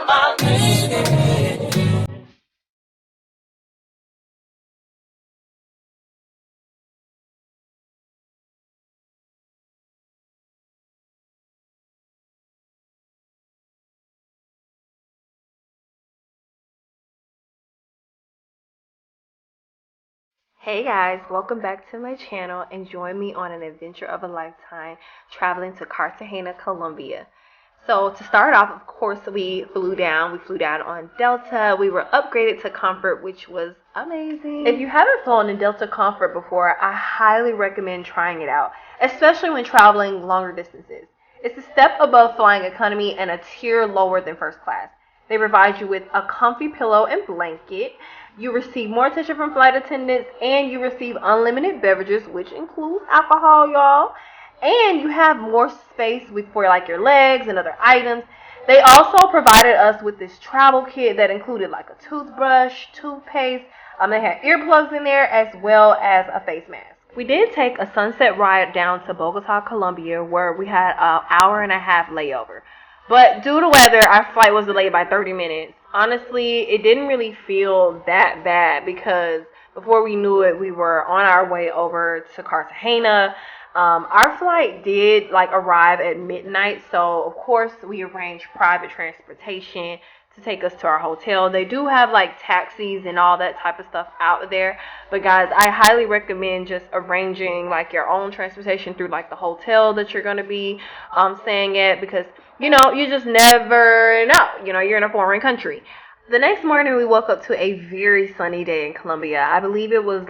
my lady. Hey guys, welcome back to my channel and join me on an adventure of a lifetime traveling to Cartagena, Colombia. So to start off, of course, we flew down on Delta. We were upgraded to Comfort, which was amazing. If you haven't flown in Delta Comfort before, I highly recommend trying it out, especially when traveling longer distances. It's a step above flying economy and a tier lower than first class. They provide you with a comfy pillow and blanket. You receive more attention from flight attendants, and you receive unlimited beverages, which includes alcohol, y'all. And you have more space for like your legs and other items. They also provided us with this travel kit that included like a toothbrush, toothpaste. They had earplugs in there as well as a face mask. We did take a sunset ride down to Bogota, Colombia, where we had an hour and a half layover. But due to weather, our flight was delayed by 30 minutes. Honestly, it didn't really feel that bad because before we knew it, we were on our way over to Cartagena. Our flight did arrive at midnight, so of course we arranged private transportation to take us to our hotel. They do have taxis and all that type of stuff out there, but guys, I highly recommend just arranging your own transportation through the hotel that you're going to be staying at, because you just never know. You're in a foreign country. The next morning, we woke up to a very sunny day in Colombia. I believe it was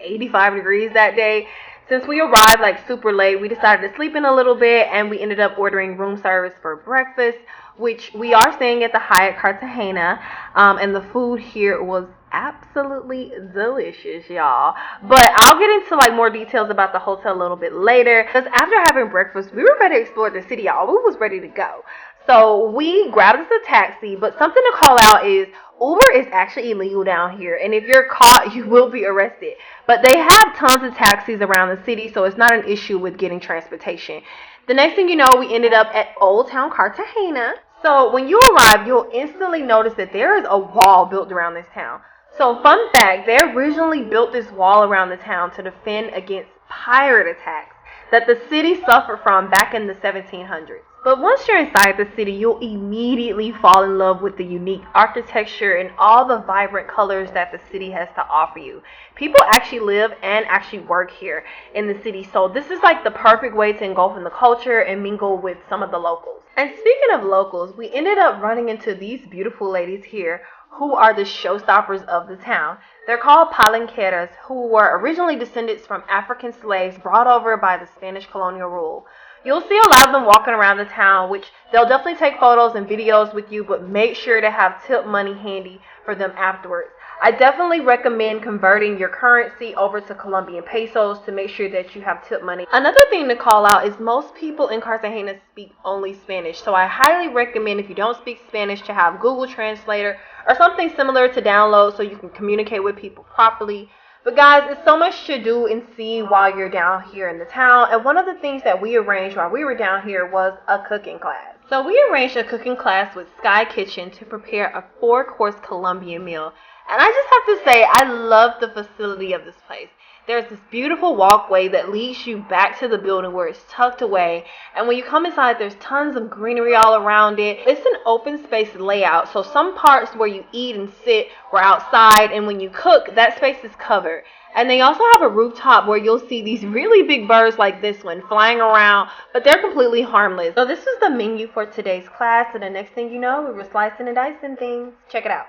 85 degrees that day. Since we arrived super late, we decided to sleep in a little bit, and we ended up ordering room service for breakfast, which we are staying at the Hyatt Cartagena, and the food here was absolutely delicious, y'all. But I'll get into more details about the hotel a little bit later, because after having breakfast, we were ready to explore the city, y'all. We was ready to go. So we grabbed us a taxi, but something to call out is Uber is actually illegal down here, and if you're caught, you will be arrested. But they have tons of taxis around the city, so it's not an issue with getting transportation. The next thing you know, we ended up at Old Town Cartagena. So when you arrive, you'll instantly notice that there is a wall built around this town. So fun fact, they originally built this wall around the town to defend against pirate attacks that the city suffered from back in the 1700s. But once you're inside the city, you'll immediately fall in love with the unique architecture and all the vibrant colors that the city has to offer you. People actually live and actually work here in the city, so this is the perfect way to engulf in the culture and mingle with some of the locals. And speaking of locals, we ended up running into these beautiful ladies here who are the showstoppers of the town. They're called palenqueras, who were originally descendants from African slaves brought over by the Spanish colonial rule. You'll see a lot of them walking around the town, which they'll definitely take photos and videos with you, but make sure to have tip money handy for them afterwards. I definitely recommend converting your currency over to Colombian pesos to make sure that you have tip money. Another thing to call out is most people in Cartagena speak only Spanish, so I highly recommend, if you don't speak Spanish, to have Google Translator or something similar to download so you can communicate with people properly. But guys, it's so much to do and see while you're down here in the town, and one of the things that we arranged while we were down here was a cooking class. So we arranged a cooking class with Sky Kitchen to prepare a 4-course Colombian meal. And I just have to say, I love the facility of this place. There's this beautiful walkway that leads you back to the building where it's tucked away. And when you come inside, there's tons of greenery all around it. It's an open space layout, so some parts where you eat and sit were outside, and when you cook, that space is covered. And they also have a rooftop where you'll see these really big birds like this one flying around, but they're completely harmless. So this is the menu for today's class, and the next thing you know, we were slicing and dicing things. Check it out.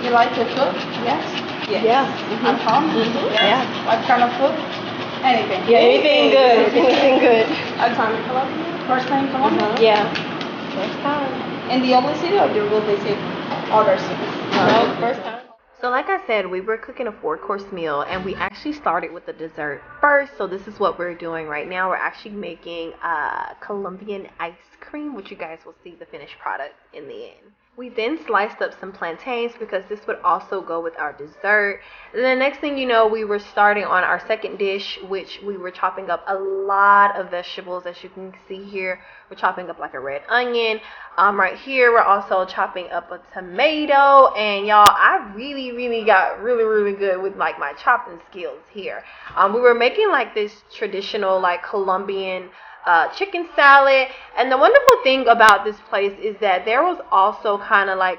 You like to cook? Yes. Yes. Yeah. At home? Yes. Yeah. What kind of food? Anything. Yeah, anything good. Anything good. A time in Colombia? First time in Colombia? Yeah. First time. In the only city, or you will visit other cities? No, first time. So like I said, we were cooking a 4-course meal, and we actually started with the dessert first. So this is what we're doing right now. We're actually making Colombian ice cream, which you guys will see the finished product in the end. We then sliced up some plantains because this would also go with our dessert. And then the next thing you know, we were starting on our second dish, which we were chopping up a lot of vegetables. As you can see here, we're chopping up like a red onion. Right here, we're also chopping up a tomato. And y'all, I really got really good with like my chopping skills here. We were making like this traditional like Colombian chicken salad, and the wonderful thing about this place is that there was also kind of like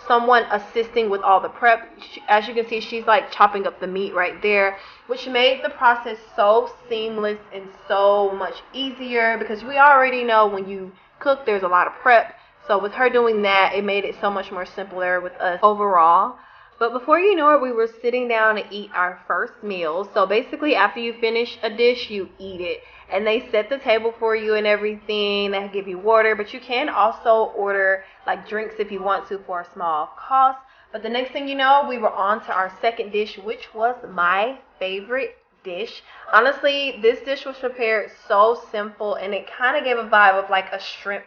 someone assisting with all the prep. As you can see, she's like chopping up the meat right there, which made the process so seamless and so much easier, because we already know when you cook there's a lot of prep. So with her doing that, it made it so much more simpler with us overall. But before you know it, we were sitting down to eat our first meal. So basically, after you finish a dish, you eat it. And they set the table for you and everything. They give you water, but you can also order like drinks if you want to for a small cost. But the next thing you know, we were on to our second dish, which was my favorite dish. Honestly, this dish was prepared so simple, and it kind of gave a vibe of like a shrimp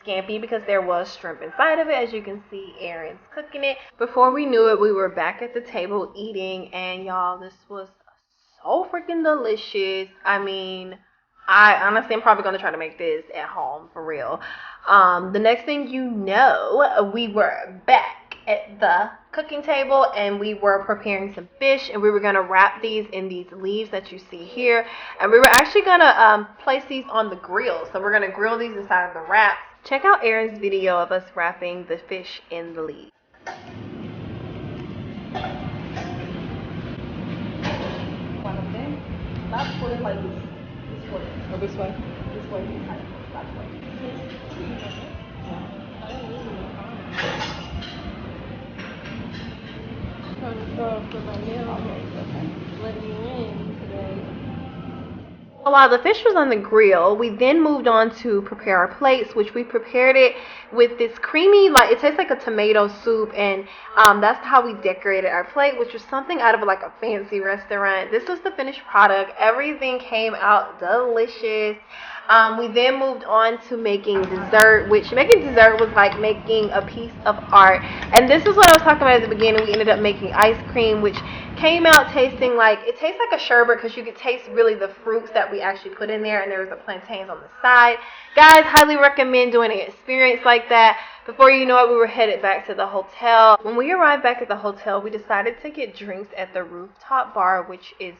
scampi, because there was shrimp inside of it. As you can see, Aaron's cooking it. Before we knew it, we were back at the table eating, and y'all, this was so freaking delicious. I mean, I honestly am probably going to try to make this at home for real. The next thing you know, we were back at the cooking table, and we were preparing some fish, and we were going to wrap these in these leaves that you see here, and we were actually going to place these on the grill. So we're going to grill these inside of the wraps. Check out Aaron's video of us wrapping the fish in the leaves. One of them. Let's put it like this. This way. Or this way. This way. That way. While the fish was on the grill, we then moved on to prepare our plates, which we prepared it with this creamy, like it tastes like a tomato soup, and that's how we decorated our plate, which was something out of like a fancy restaurant. This was the finished product. Everything came out delicious. We then moved on to making dessert, which making dessert was like making a piece of art. And this is what I was talking about at the beginning. We ended up making ice cream, which came out tasting like, it tastes like a sherbet, because you could taste really the fruits that we actually put in there, and there was the plantains on the side. Guys, highly recommend doing an experience like that. Before you know it, we were headed back to the hotel. When we arrived back at the hotel, we decided to get drinks at the Rooftop bar, which is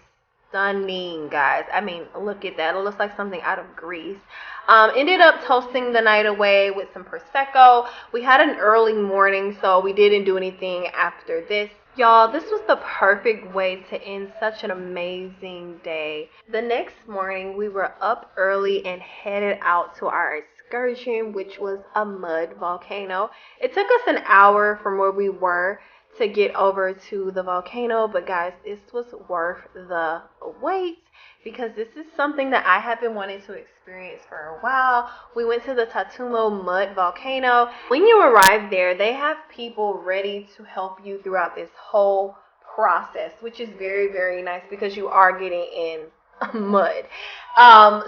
stunning, guys. I mean, look at that. It looks like something out of Greece. Ended up toasting the night away with some Prosecco. We had an early morning, so we didn't do anything after this. Y'all, this was the perfect way to end such an amazing day. The next morning, we were up early and headed out to our excursion, which was a mud volcano. It took us an hour from where we were to get over to the volcano, but guys, this was worth the wait, because this is something that I have been wanting to experience for a while. We went to the Totumo Mud Volcano. When you arrive there, they have people ready to help you throughout this whole process, which is very nice, because you are getting in mud.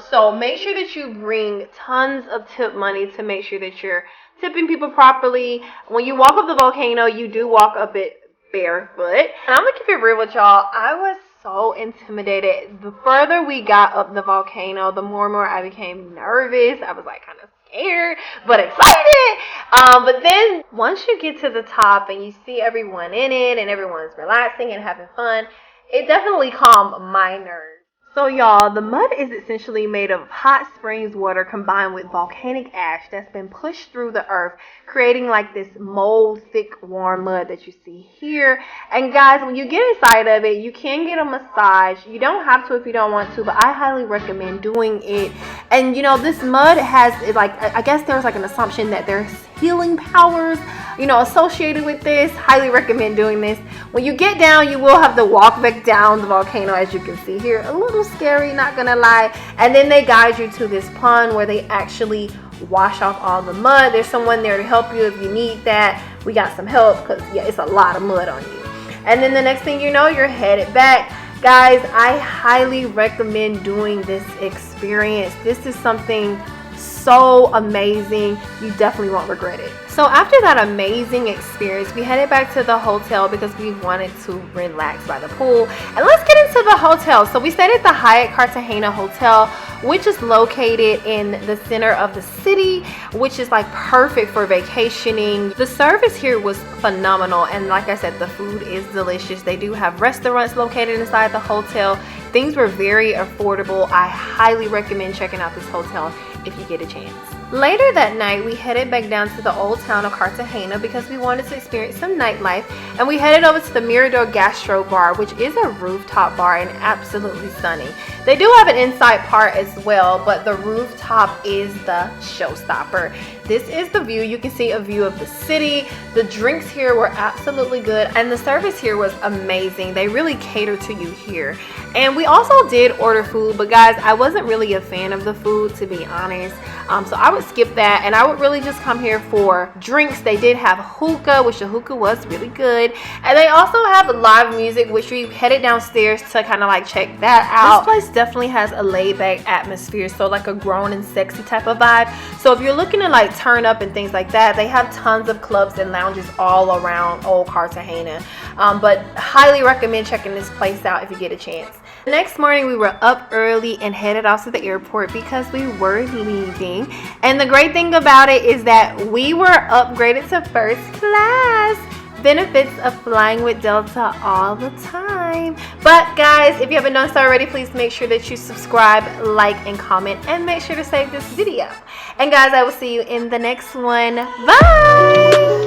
So make sure that you bring tons of tip money to make sure that you're tipping people properly. When you walk up the volcano, you do walk up it barefoot. And I'm gonna keep it real with y'all. I was so intimidated. The further we got up the volcano, the more and more I became nervous. I was like kind of scared, but excited. But then once you get to the top and you see everyone in it and everyone's relaxing and having fun, it definitely calmed my nerves. So y'all, the mud is essentially made of hot springs water combined with volcanic ash that's been pushed through the earth, creating like this mold thick warm mud that you see here. And guys, when you get inside of it, you can get a massage. You don't have to if you don't want to, but I highly recommend doing it. And you know, this mud has, like, I guess there's like an assumption that there's healing powers, you know, associated with this. Highly recommend doing this. When you get down, you will have to walk back down the volcano, as you can see here. A little scary, not gonna lie. And then they guide you to this pond where they actually wash off all the mud. There's someone there to help you if you need that. We got some help, because yeah, it's a lot of mud on you. And then the next thing you know, you're headed back. Guys, I highly recommend doing this experience. This is something so amazing. You definitely won't regret it. So after that amazing experience, we headed back to the hotel because we wanted to relax by the pool. And let's get into the hotel. So we stayed at the Hyatt Cartagena Hotel, which is located in the center of the city, which is like perfect for vacationing. The service here was phenomenal, and like I said, the food is delicious. They do have restaurants located inside the hotel. Things were very affordable. I highly recommend checking out this hotel if you get a chance. Later that night, we headed back down to the old town of Cartagena because we wanted to experience some nightlife, and we headed over to the Mirador Gastro Bar, which is a rooftop bar and absolutely stunning. They do have an inside part as well, but the rooftop is the showstopper. This is the view. You can see a view of the city. The drinks here were absolutely good, and the service here was amazing. They really cater to you here. And we also did order food, but guys, I wasn't really a fan of the food, to be honest. So I would skip that, and I would really just come here for drinks. They did have hookah, which the hookah was really good, and they also have live music, which we headed downstairs to kind of like check that out. This place definitely has a laid-back atmosphere, so like a grown and sexy type of vibe. So if you're looking to like turn up and things like that, they have tons of clubs and lounges all around old Cartagena. But highly recommend checking this place out if you get a chance. The next morning, we were up early and headed off to the airport because we were leaving. And the great thing about it is that we were upgraded to first class. Benefits of flying with Delta all the time. But guys, if you haven't done so already, please make sure that you subscribe, like, and comment, and make sure to save this video. And guys, I will see you in the next one. Bye!